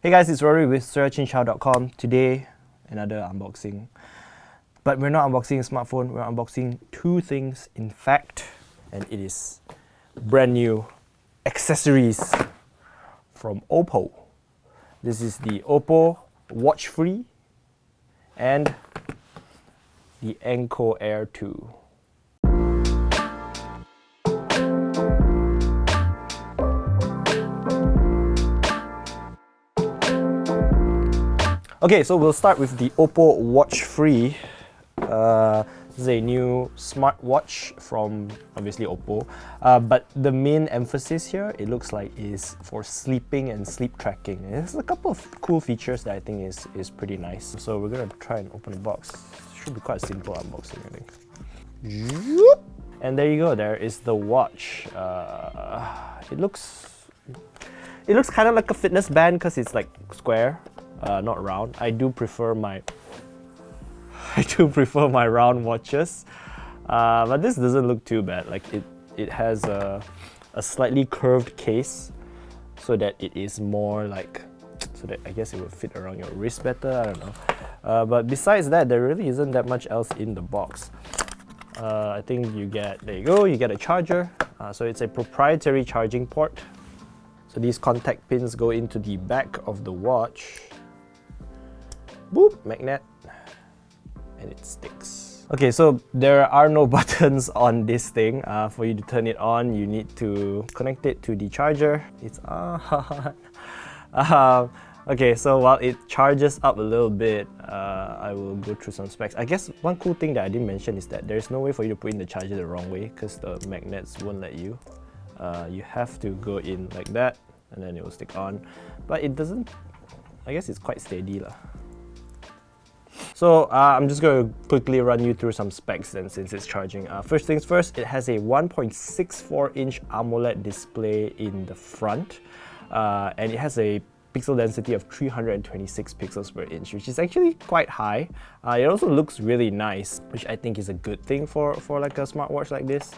Hey guys, it's Rory with searchandchow.com. Today, another unboxing. But we're not unboxing a smartphone, we're unboxing two things in fact. And it is brand new accessories from Oppo. This is the Oppo Watch Free and the Enco Air 2. Okay, so we'll start with the Oppo Watch Free. This is a new smartwatch from obviously Oppo, but the main emphasis here, it looks like, is for sleeping and sleep tracking. There's a couple of cool features that I think is pretty nice. So we're gonna try and open the box. Should be quite a simple unboxing, I think. And there you go. There is the watch. It looks kind of like a fitness band because it's like square. Not round. I do prefer my round watches, but this doesn't look too bad. Like it has a slightly curved case, so that it is more like, so that I guess it will fit around your wrist better. I don't know. But besides that, there really isn't that much else in the box. I think you get, there you go. You get a charger. So it's a proprietary charging port. So these contact pins go into the back of the watch. Boop, magnet, and it sticks. Okay, so there are no buttons on this thing. For you to turn it on, you need to connect it to the charger. It's on. Okay, so while it charges up a little bit, I will go through some specs. I guess one cool thing that I didn't mention is that there's no way for you to put in the charger the wrong way because the magnets won't let you. You have to go in like that, and then it will stick on. But it doesn't, I guess it's quite steady lah. So I'm just going to quickly run you through some specs then, since it's charging. First things first, it has a 1.64-inch AMOLED display in the front, and it has a pixel density of 326 pixels per inch, which is actually quite high. It also looks really nice, which I think is a good thing for like a smartwatch like this.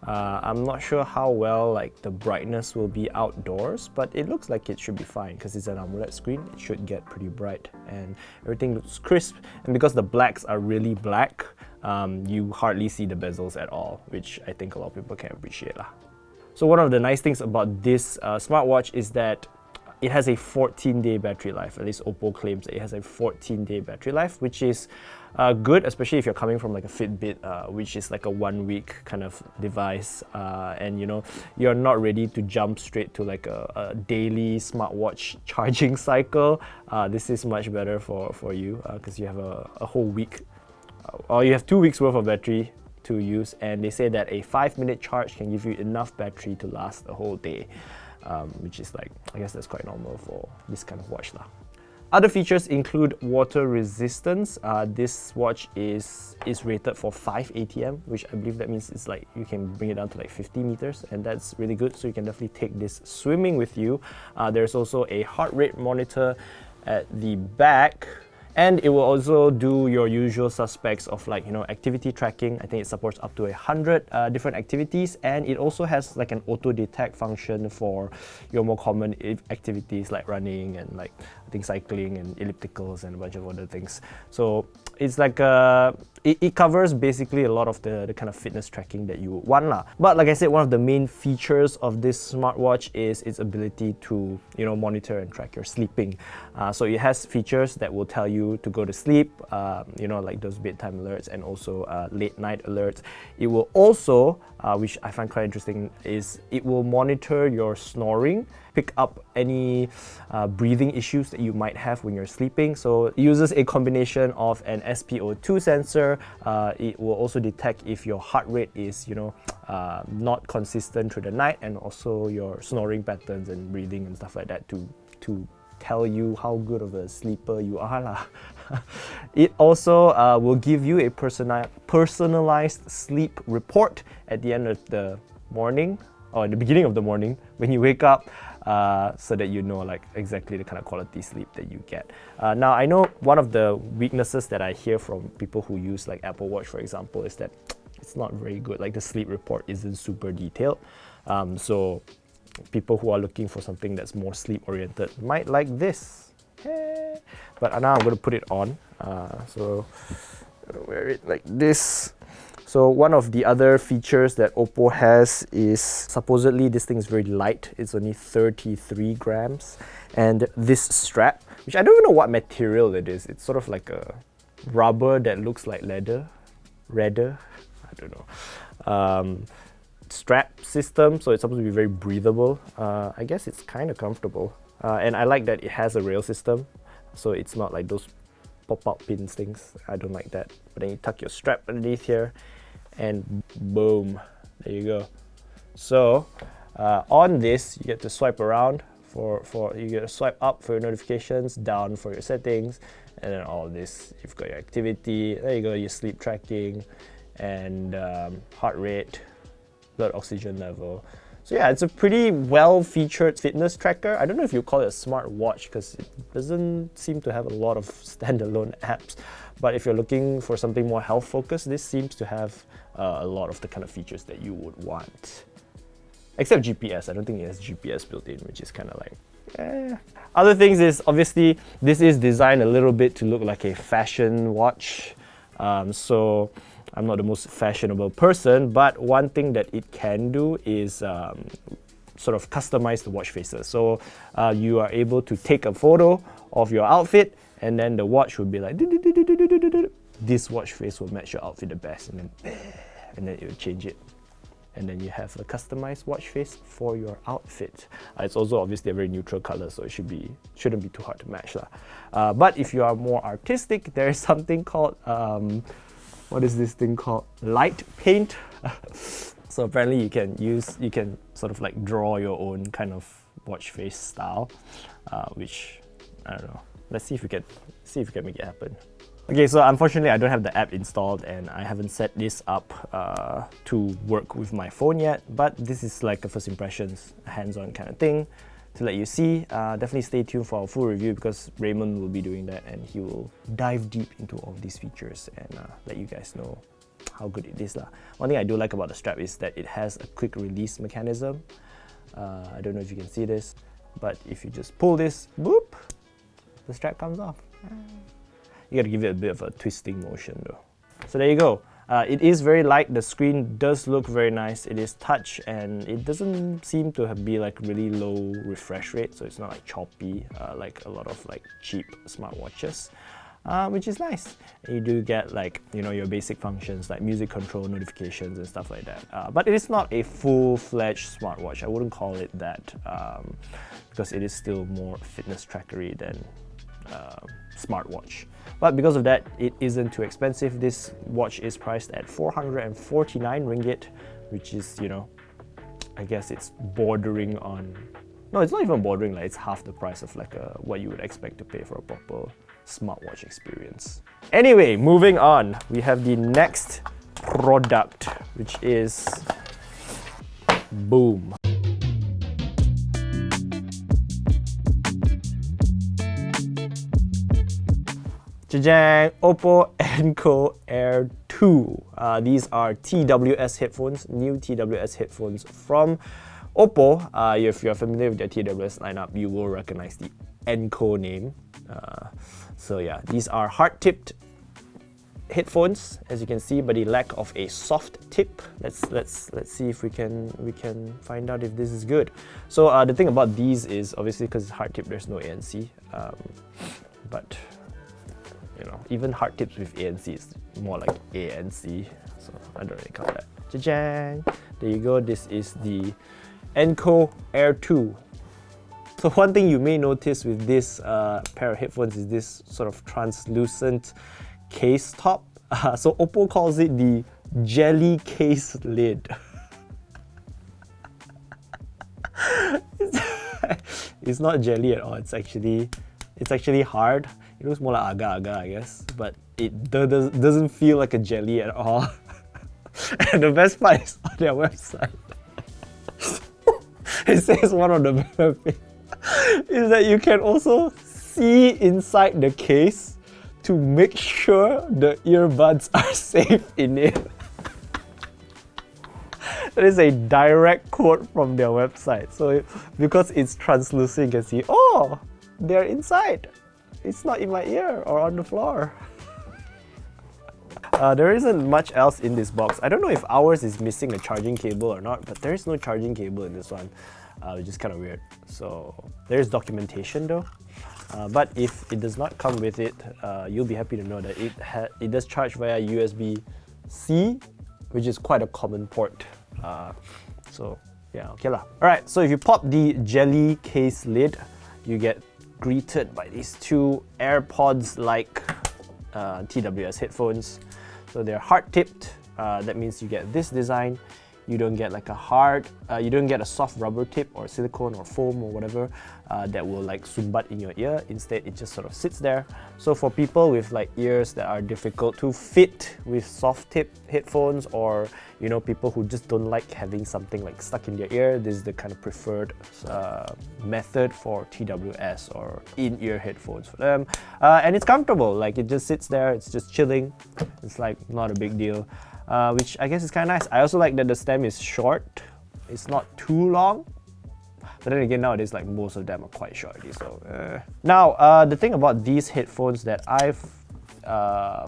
I'm not sure how well like the brightness will be outdoors, but it looks like it should be fine because it's an AMOLED screen. It should get pretty bright and everything looks crisp. And because the blacks are really black, you hardly see the bezels at all, which I think a lot of people can appreciate lah. So one of the nice things about this smartwatch is that it has a 14-day battery life. At least Oppo claims that it has a 14-day battery life, which is good, especially if you're coming from like a Fitbit, which is like a 1-week kind of device, and you know, you're not ready to jump straight to like a daily smartwatch charging cycle. This is much better for you because you have a whole week, or you have 2 weeks worth of battery to use, and they say that a 5-minute charge can give you enough battery to last a whole day. Which is like, I guess that's quite normal for this kind of watch lah. Other features include water resistance. This watch is rated for 5 ATM, which I believe that means it's like you can bring it down to like 50 meters, and that's really good. So you can definitely take this swimming with you. There's also a heart rate monitor at the back. And it will also do your usual suspects of like, you know, activity tracking. I think it supports up to 100 different activities, and it also has like an auto detect function for your more common activities like running and like I think cycling and ellipticals and a bunch of other things. So it's like it covers basically a lot of the kind of fitness tracking that you would want lah. But like I said, one of the main features of this smartwatch is its ability to, you know, monitor and track your sleeping. So it has features that will tell you to go to sleep, you know, like those bedtime alerts and also late night alerts. It will also, which I find quite interesting, is it will monitor your snoring, pick up any breathing issues that you might have when you're sleeping. So it uses a combination of an SpO2 sensor. It will also detect if your heart rate is, you know, not consistent through the night, and also your snoring patterns and breathing and stuff like that to tell you how good of a sleeper you are lah. It also will give you a personalized sleep report at the end of the morning, or at the beginning of the morning when you wake up, so that you know like exactly the kind of quality sleep that you get. Now I know one of the weaknesses that I hear from people who use like Apple Watch, for example, is that it's not very good. Like the sleep report isn't super detailed. So people who are looking for something that's more sleep oriented might like this. But now I'm going to put it on. So I'm going to wear it like this. So one of the other features that Oppo has is supposedly this thing is very light. It's only 33 grams. And this strap, which I don't even know what material it is. It's sort of like a rubber that looks like leather. I don't know. Strap system, so it's supposed to be very breathable. I guess it's kind of comfortable. And I like that it has a rail system. So it's not like those pop-out pins things. I don't like that. But then you tuck your strap underneath here and boom, there you go. So on this, you get to swipe around you get to swipe up for your notifications, down for your settings, and then all this, you've got your activity, there you go, your sleep tracking, and heart rate, blood oxygen level. So yeah, it's a pretty well-featured fitness tracker. I don't know if you call it a smart watch because it doesn't seem to have a lot of standalone apps. But if you're looking for something more health-focused, this seems to have a lot of the kind of features that you would want. Except GPS. I don't think it has GPS built in, which is kind of like, eh. Other things is, obviously, this is designed a little bit to look like a fashion watch. So I'm not the most fashionable person, but one thing that it can do is sort of customize the watch faces. So you are able to take a photo of your outfit, and then the watch will be like, this watch face will match your outfit the best, and then it will change it. And then you have a customized watch face for your outfit. It's also obviously a very neutral color, so it shouldn't be too hard to match. But if you are more artistic, there is something called, what is this thing called? Light paint. So apparently you can sort of like draw your own kind of watch face style, which, I don't know. Let's see if we can make it happen. Okay, so unfortunately I don't have the app installed and I haven't set this up to work with my phone yet, but this is like a first impressions, hands-on kind of thing to let you see. Definitely stay tuned for our full review because Raymond will be doing that and he will dive deep into all these features and let you guys know how good it is. One thing I do like about the strap is that it has a quick release mechanism. I don't know if you can see this, but if you just pull this, boop, the strap comes off. You gotta give it a bit of a twisting motion though. So there you go. It is very light. The screen does look very nice. It is touch and it doesn't seem to be like really low refresh rate, so it's not like choppy like a lot of like cheap smartwatches, which is nice. You do get like, you know, your basic functions like music control, notifications and stuff like that. But it is not a full-fledged smartwatch. I wouldn't call it that because it is still more fitness trackery than smartwatch. But because of that, it isn't too expensive. This watch is priced at 449 ringgit, which is, you know, I guess it's bordering on, no, it's not even bordering, like it's half the price of like what you would expect to pay for a proper smartwatch experience. Anyway, moving on, we have the next product, which is boom. Jajang! Oppo Enco Air 2. These are TWS headphones, new TWS headphones from Oppo. If you're familiar with their TWS lineup, you will recognize the Enco name. So yeah, these are hard-tipped headphones, as you can see, but the lack of a soft tip. Let's see if we can find out if this is good. So the thing about these is obviously because it's hard-tipped, there's no ANC, but you know, even hard tips with ANC is more like ANC, so I don't really count that. Jajang! There you go, this is the Enco Air 2. So one thing you may notice with this pair of headphones is this sort of translucent case top. So Oppo calls it the jelly case lid. It's not jelly at all, it's actually hard. It looks more like agar-agar, I guess, but it doesn't feel like a jelly at all. And the best part is on their website. It says one of the benefits is that you can also see inside the case to make sure the earbuds are safe in it. That is a direct quote from their website. So because it's translucent, you can see, oh, they're inside. It's not in my ear or on the floor. There isn't much else in this box. I don't know if ours is missing a charging cable or not, but there is no charging cable in this one, which is kind of weird. So there's documentation though. But if it does not come with it, you'll be happy to know that it does charge via USB-C, which is quite a common port. So yeah, okay lah. Alright, so if you pop the jelly case lid, you get greeted by these two AirPods-like TWS headphones. So they're hard-tipped. That means you get this design. You don't get like you don't get a soft rubber tip or silicone or foam or whatever that will like sumbat in your ear. Instead, it just sort of sits there. So for people with like ears that are difficult to fit with soft tip headphones, or you know, people who just don't like having something like stuck in their ear, this is the kind of preferred method for TWS or in-ear headphones for them. And it's comfortable, like it just sits there, it's just chilling. It's like not a big deal. Which I guess is kind of nice. I also like that the stem is short. It's not too long. But then again, nowadays, like most of them are quite short. So now, the thing about these headphones that I've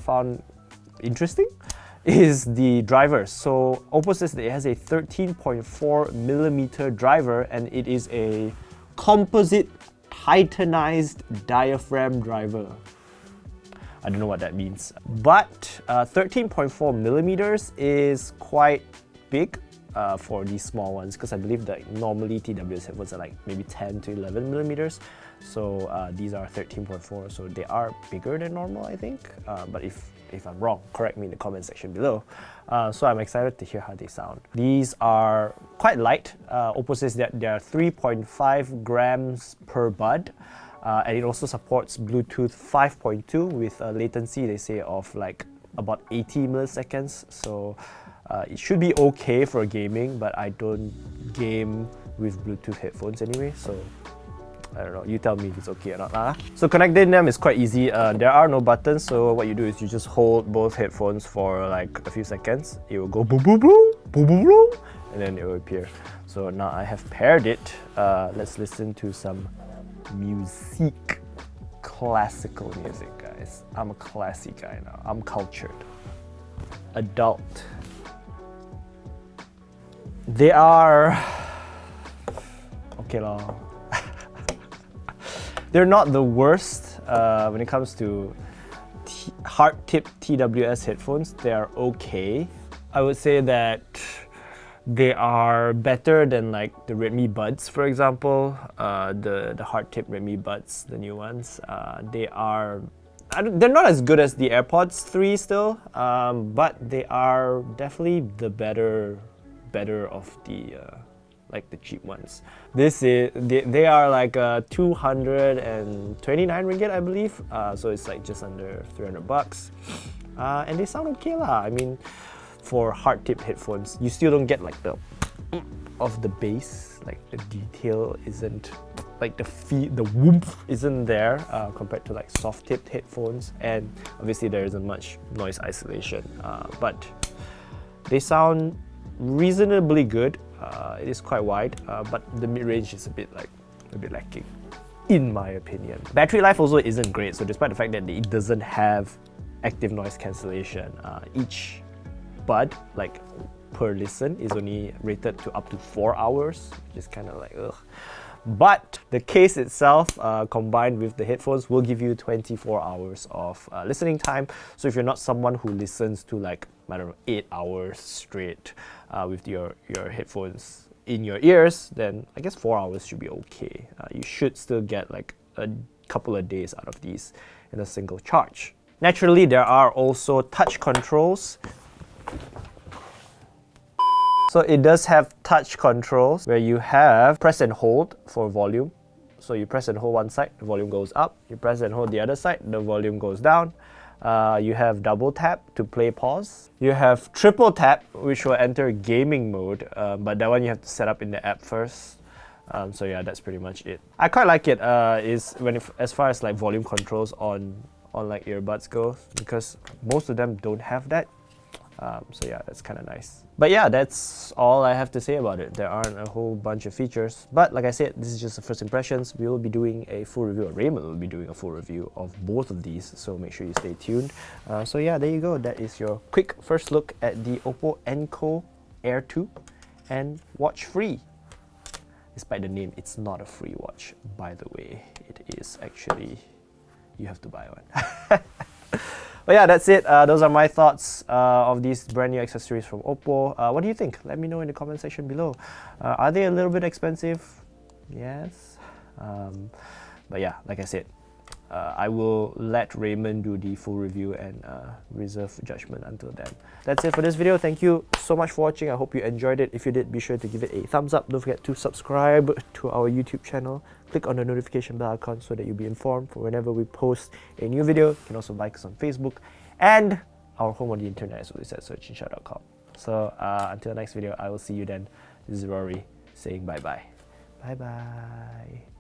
found interesting is the drivers. So Oppo says that it has a 13.4mm driver, and it is a composite titanized diaphragm driver. I don't know what that means, but 13.4mm is quite big for these small ones, because I believe that normally TWS headphones are like maybe 10 to 11mm. So these are 13.4, so they are bigger than normal, I think. But if I'm wrong, correct me in the comment section below. So I'm excited to hear how they sound. These are quite light. Oppo says that they are 3.5 grams per bud. And it also supports Bluetooth 5.2 with a latency, they say, of like about 80 milliseconds. So it should be okay for gaming, but I don't game with Bluetooth headphones anyway, so I don't know, you tell me if it's okay or not. So connecting them is quite easy. There are no buttons, so what you do is you just hold both headphones for like a few seconds. It will go boom boom boom, boom boom boom, and then it will appear. So now I have paired it. Let's listen to some music. Classical music, guys. I'm a classy guy now. I'm cultured. Adult. They are okay lah. They're not the worst when it comes to hard-tip TWS headphones. They are okay. I would say that they are better than like the Redmi Buds, for example. The hard-tip Redmi Buds, the new ones. They're not as good as the AirPods 3 still, but they are definitely the better of the like the cheap ones. They are like 229 ringgit, I believe. So it's like just under 300 bucks. And they sound okay lah. I mean, for hard tip headphones, you still don't get like the of the bass, like the detail isn't, like the woomph isn't there compared to like soft tipped headphones, and obviously there isn't much noise isolation, but they sound reasonably good. It is quite wide, but the mid-range is a bit lacking, in my opinion. Battery life also isn't great, so despite the fact that it doesn't have active noise cancellation, each bud, like per listen, is only rated to up to 4 hours, which is kind of like ugh. But the case itself, combined with the headphones, will give you 24 hours of listening time. So if you're not someone who listens to like, I don't know, 8 hours straight with your headphones in your ears, then I guess 4 hours should be okay. You should still get like a couple of days out of these in a single charge. Naturally, there are also touch controls. So it does have touch controls where you have press and hold for volume. So you press and hold one side, the volume goes up. You press and hold the other side, the volume goes down. You have double tap to play pause. You have triple tap, which will enter gaming mode, but that one you have to set up in the app first. So yeah, that's pretty much it. I quite like it as far as like volume controls on like earbuds go, because most of them don't have that. So yeah, that's kind of nice. But yeah, that's all I have to say about it. There aren't a whole bunch of features, but like I said, this is just the first impressions. We will be doing a full review, or Raymond will be doing a full review of both of these, so make sure you stay tuned. So yeah, there you go. That is your quick first look at the Oppo Enco Air 2 and watch free. Despite the name, it's not a free watch, by the way. It is actually, you have to buy one. But yeah, that's it. Those are my thoughts of these brand new accessories from Oppo. What do you think? Let me know in the comment section below. Are they a little bit expensive? Yes. But yeah, like I said, I will let Raymond do the full review and reserve judgment until then. That's it for this video. Thank you so much for watching. I hope you enjoyed it. If you did, be sure to give it a thumbs up. Don't forget to subscribe to our YouTube channel. Click on the notification bell icon so that you'll be informed for whenever we post a new video. You can also like us on Facebook and our home on the internet as always at searchinshot.com. So until the next video, I will see you then. This is Rory saying bye-bye. Bye-bye.